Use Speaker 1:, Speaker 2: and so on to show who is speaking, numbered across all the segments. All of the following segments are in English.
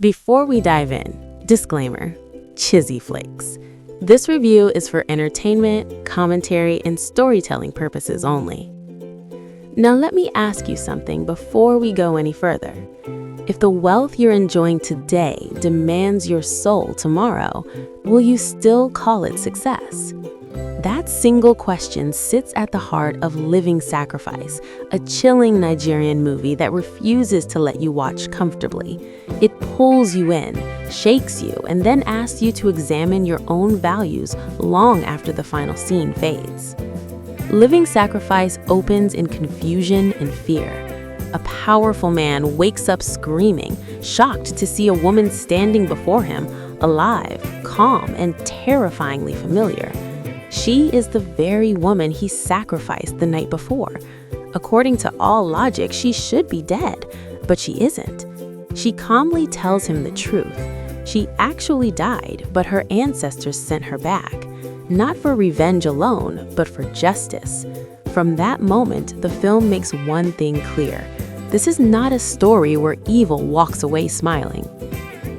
Speaker 1: Before we dive in, disclaimer, Chizzy Flakes. This review is for entertainment, commentary, and storytelling purposes only. Now let me ask you something before we go any further. If the wealth you're enjoying today demands your soul tomorrow, will you still call it success? That single question sits at the heart of Living Sacrifice, a chilling Nigerian movie that refuses to let you watch comfortably. It pulls you in, shakes you, and then asks you to examine your own values long after the final scene fades. Living Sacrifice opens in confusion and fear. A powerful man wakes up screaming, shocked to see a woman standing before him, alive, calm, and terrifyingly familiar. She is the very woman he sacrificed the night before. According to all logic, she should be dead, but she isn't. She calmly tells him the truth. She actually died, but her ancestors sent her back. Not for revenge alone, but for justice. From that moment, the film makes one thing clear. This is not a story where evil walks away smiling.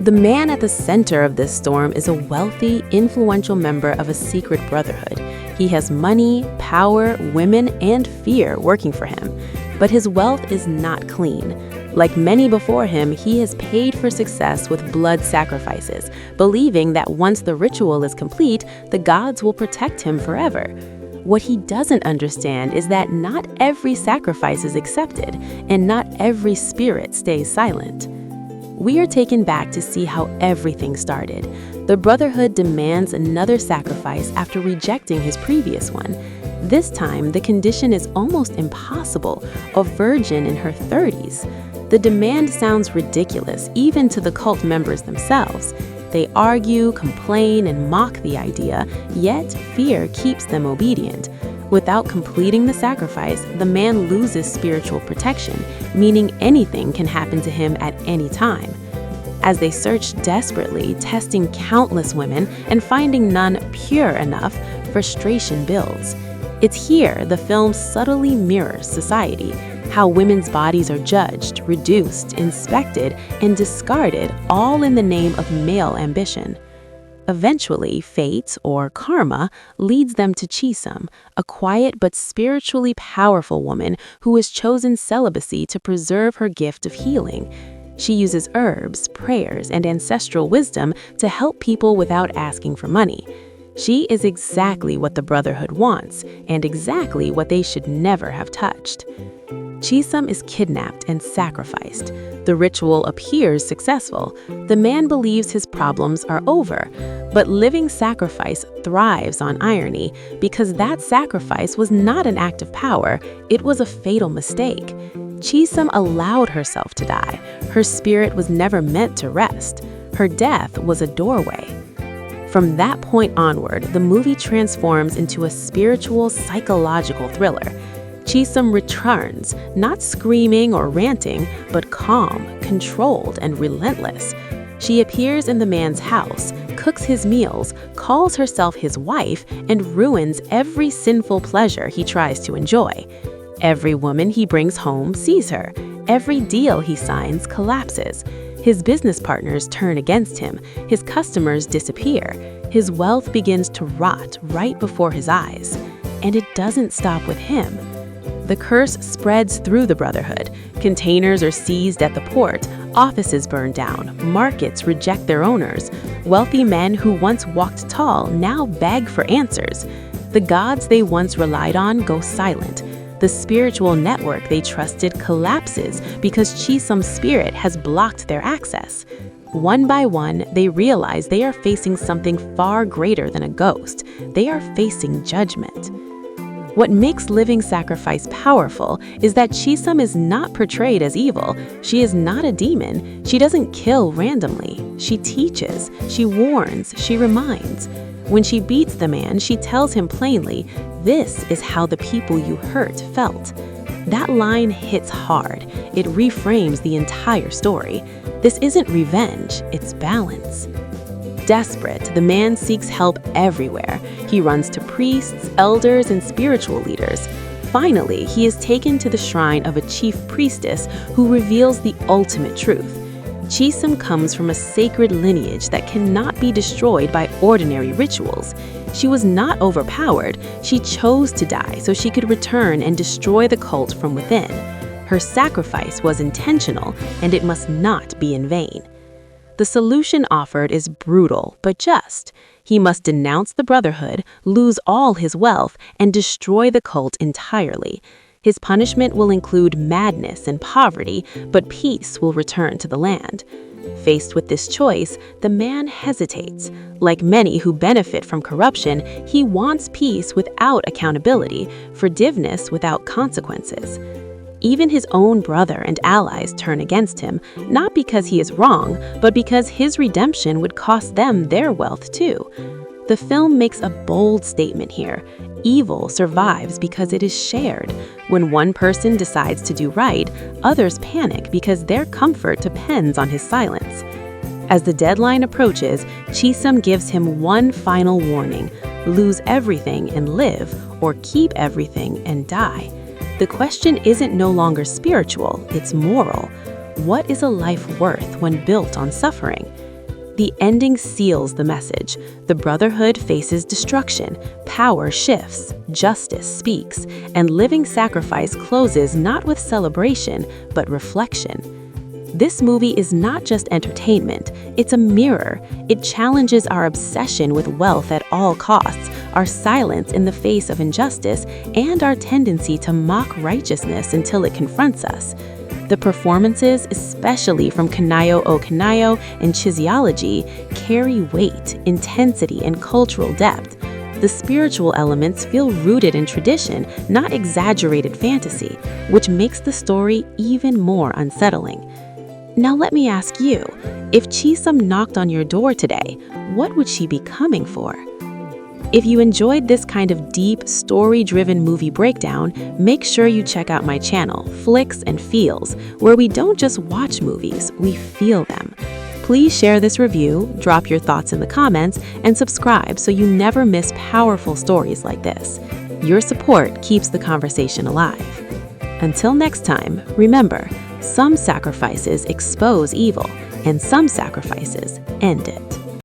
Speaker 1: The man at the center of this storm is a wealthy, influential member of a secret brotherhood. He has money, power, women, and fear working for him. But his wealth is not clean. Like many before him, he has paid for success with blood sacrifices, believing that once the ritual is complete, the gods will protect him forever. What he doesn't understand is that not every sacrifice is accepted, and not every spirit stays silent. We are taken back to see how everything started. The Brotherhood demands another sacrifice after rejecting his previous one. This time, the condition is almost impossible, a virgin in her 30s. The demand sounds ridiculous, even to the cult members themselves. They argue, complain, and mock the idea, yet fear keeps them obedient. Without completing the sacrifice, the man loses spiritual protection, meaning anything can happen to him at any time. As they search desperately, testing countless women and finding none pure enough, frustration builds. It's here the film subtly mirrors society, how women's bodies are judged, reduced, inspected, and discarded, all in the name of male ambition. Eventually, fate, or karma, leads them to Chisom, a quiet but spiritually powerful woman who has chosen celibacy to preserve her gift of healing. She uses herbs, prayers, and ancestral wisdom to help people without asking for money. She is exactly what the Brotherhood wants, and exactly what they should never have touched. Chisom is kidnapped and sacrificed. The ritual appears successful. The man believes his problems are over. But Living Sacrifice thrives on irony because that sacrifice was not an act of power, it was a fatal mistake. Chisom allowed herself to die. Her spirit was never meant to rest. Her death was a doorway. From that point onward, the movie transforms into a spiritual, psychological thriller. Chisom returns, not screaming or ranting, but calm, controlled, and relentless. She appears in the man's house, cooks his meals, calls herself his wife, and ruins every sinful pleasure he tries to enjoy. Every woman he brings home sees her. Every deal he signs collapses. His business partners turn against him. His customers disappear. His wealth begins to rot right before his eyes. And it doesn't stop with him. The curse spreads through the Brotherhood. Containers are seized at the port, offices burn down, markets reject their owners. Wealthy men who once walked tall now beg for answers. The gods they once relied on go silent. The spiritual network they trusted collapses because Chisom's spirit has blocked their access. One by one, they realize they are facing something far greater than a ghost. They are facing judgment. What makes Living Sacrifice powerful is that Chisom is not portrayed as evil. She is not a demon. She doesn't kill randomly. She teaches, she warns, she reminds. When she beats the man, she tells him plainly, "This is how the people you hurt felt." That line hits hard. It reframes the entire story. This isn't revenge, it's balance. Desperate, the man seeks help everywhere. He runs to priests, elders, and spiritual leaders. Finally, he is taken to the shrine of a chief priestess who reveals the ultimate truth. Chisum comes from a sacred lineage that cannot be destroyed by ordinary rituals. She was not overpowered, she chose to die so she could return and destroy the cult from within. Her sacrifice was intentional, and it must not be in vain. The solution offered is brutal, but just. He must denounce the Brotherhood, lose all his wealth, and destroy the cult entirely. His punishment will include madness and poverty, but peace will return to the land. Faced with this choice, the man hesitates. Like many who benefit from corruption, he wants peace without accountability, forgiveness without consequences. Even his own brother and allies turn against him, not because he is wrong, but because his redemption would cost them their wealth too. The film makes a bold statement here. Evil survives because it is shared. When one person decides to do right, others panic because their comfort depends on his silence. As the deadline approaches, Chisum gives him one final warning: lose everything and live, or keep everything and die. The question isn't no longer spiritual, it's moral. What is a life worth when built on suffering? The ending seals the message. The Brotherhood faces destruction, power shifts, justice speaks, and living sacrifice closes not with celebration, but reflection. This movie is not just entertainment, it's a mirror. It challenges our obsession with wealth at all costs, our silence in the face of injustice, and our tendency to mock righteousness until it confronts us. The performances, especially from Kanayo O Kanayo and Chiziology, carry weight, intensity, and cultural depth. The spiritual elements feel rooted in tradition, not exaggerated fantasy, which makes the story even more unsettling. Now let me ask you, if Chisum knocked on your door today, what would she be coming for? If you enjoyed this kind of deep, story-driven movie breakdown, make sure you check out my channel, Flicks and Feels, where we don't just watch movies, we feel them. Please share this review, drop your thoughts in the comments, and subscribe so you never miss powerful stories like this. Your support keeps the conversation alive. Until next time, remember, some sacrifices expose evil, and some sacrifices end it.